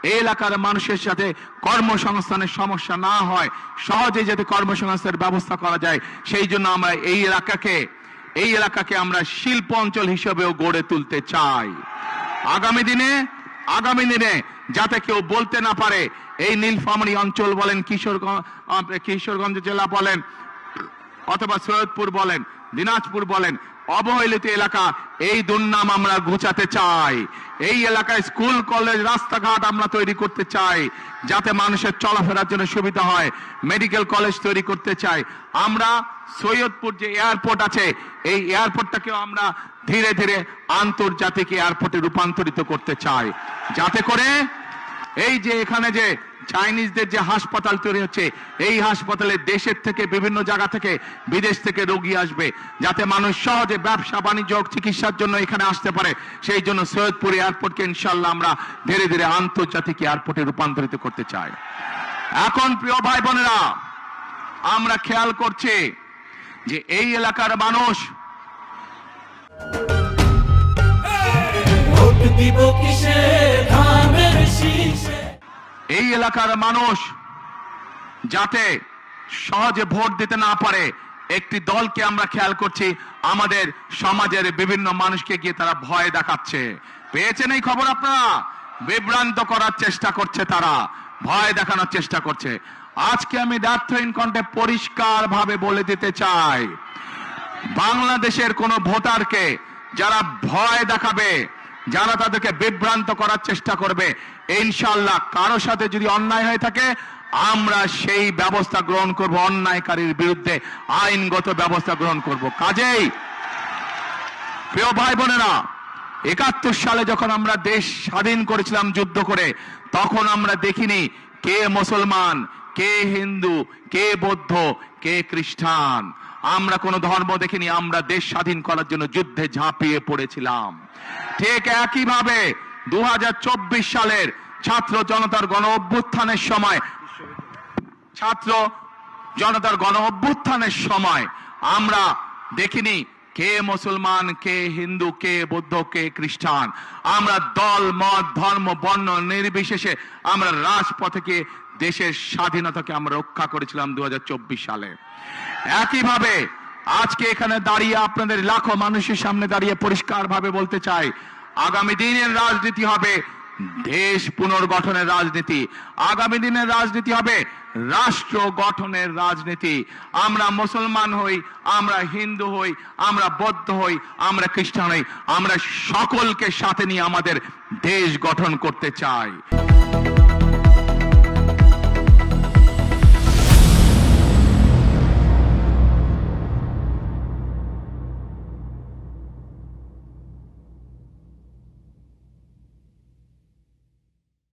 এই এলাকার মানুষের সাথে কর্মসংস্থানের সমস্যা না হয়, সহজে যাতে কর্মসংস্থানের ব্যবস্থা করা যায়, সেই জন্য আমরা এই এলাকাকে আমরা শিল্প অঞ্চল হিসেবেও গড়ে তুলতে চাই। আগামী দিনে যাতে কেউ বলতে না পারে এই নীলফামারী অঞ্চল বলেন, কিশোরগঞ্জ জেলা বলেন, অথবা সৈয়দপুর বলেন, দিনাজপুর বলেন, অবহেলিত এলাকা, এই দুর্নাম আমরা ঘুচাতে চাই। এই এলাকায় স্কুল, কলেজ, রাস্তাঘাট আমরা তৈরি করতে চাই, যাতে মানুষের চলাফেরার জন্য সুবিধা হয়। মেডিকেল কলেজ তৈরি করতে চাই। আমরা সৈয়দপুর যে এয়ারপোর্ট আছে, এই এয়ারপোর্টটাকেও আমরা ধীরে ধীরে আন্তর্জাতিক এয়ারপোর্টে রূপান্তরিত করতে চাই, যাতে করে এই যে এখানে যে চাইনিজদের যে হাসপাতাল তৈরি হচ্ছে, এই হাসপাতালে দেশের থেকে, বিভিন্ন জায়গা থেকে, বিদেশ থেকে রোগী আসবে, যাতে মানুষ সহজে ব্যবসা বাণিজ্য চিকিৎসার জন্য এখানে আসতে পারে। সেই জন্য সৈয়দপুর এয়ারপোর্টকে ইনশাল্লাহ আমরা ধীরে ধীরে আন্তর্জাতিক এয়ারপোর্টে রূপান্তরিত করতে চাই। এখন প্রিয় ভাই বোনেরা, আমরা খেয়াল করছি যে এই এলাকার মানুষ যাতে সহজে ভোট দিতে না পারে, একটি দলকে আমরা খেয়াল করছি আমাদের সমাজের বিভিন্ন মানুষকে গিয়ে তারা ভয় দেখাচ্ছে। পেয়েছেন এই খবর আপনারা? বিভ্রান্ত করার চেষ্টা করছে, তারা ভয় দেখানোর চেষ্টা করছে। আজকে আমি দ্ব্যর্থহীন কণ্ঠে পরিষ্কার ভাবে বলে দিতে চাই, বাংলাদেশের কোন ভোটারকে যারা ভয় দেখাবে, যারা তাদেরকে বিভ্রান্ত করার চেষ্টা করবে, ইনশাআল্লাহ কারো সাথে যদি অন্যায় হয়ে থাকে আমরা সেই ব্যবস্থা গ্রহণ করব, অন্যায়কারীর বিরুদ্ধে আইনগত ব্যবস্থা গ্রহণ করব। কাজেই প্রিয় ভাই বোনেরা, ৭১ সালে যখন আমরা দেশ স্বাধীন করেছিলাম যুদ্ধ করে, তখন আমরা দেখিনি কে মুসলমান, কে হিন্দু, কে বৌদ্ধ, কে খ্রিস্টান। আমরা কোন ধর্ম দেখিনি, আমরা দেশ স্বাধীন করার জন্য যুদ্ধে ঝাঁপিয়ে পড়েছিলাম। ঠিক একইভাবে ২০২৪ সালের ছাত্র জনতার গণ অভ্যুত্থানের সময় আমরা দেখিনি কে মুসলমান, কে হিন্দু, কে বৌদ্ধ, কে খ্রিস্টান। আমরা দল, মত, ধর্ম, বর্ণ নির্বিশেষে আমরা রাজপথে দেশের স্বাধীনতাকে আমরা রক্ষা করেছিলাম ২০২৪ সালে। একইভাবে আজকে এখানে দাঁড়িয়ে আপনাদের লাখো মানুষের সামনে দাঁড়িয়ে পরিষ্কার ভাবে বলতে চাই, আগামী দিনের রাজনীতি হবে দেশ পুনর্গঠনের রাজনীতি, আগামী দিনের রাজনীতি হবে রাষ্ট্র গঠনের রাজনীতি। আমরা মুসলমান হই, আমরা হিন্দু হই, আমরা বৌদ্ধ হই, আমরা খ্রিস্টান হই, আমরা সকলকে সাথে নিয়ে আমাদের দেশ গঠন করতে চাই।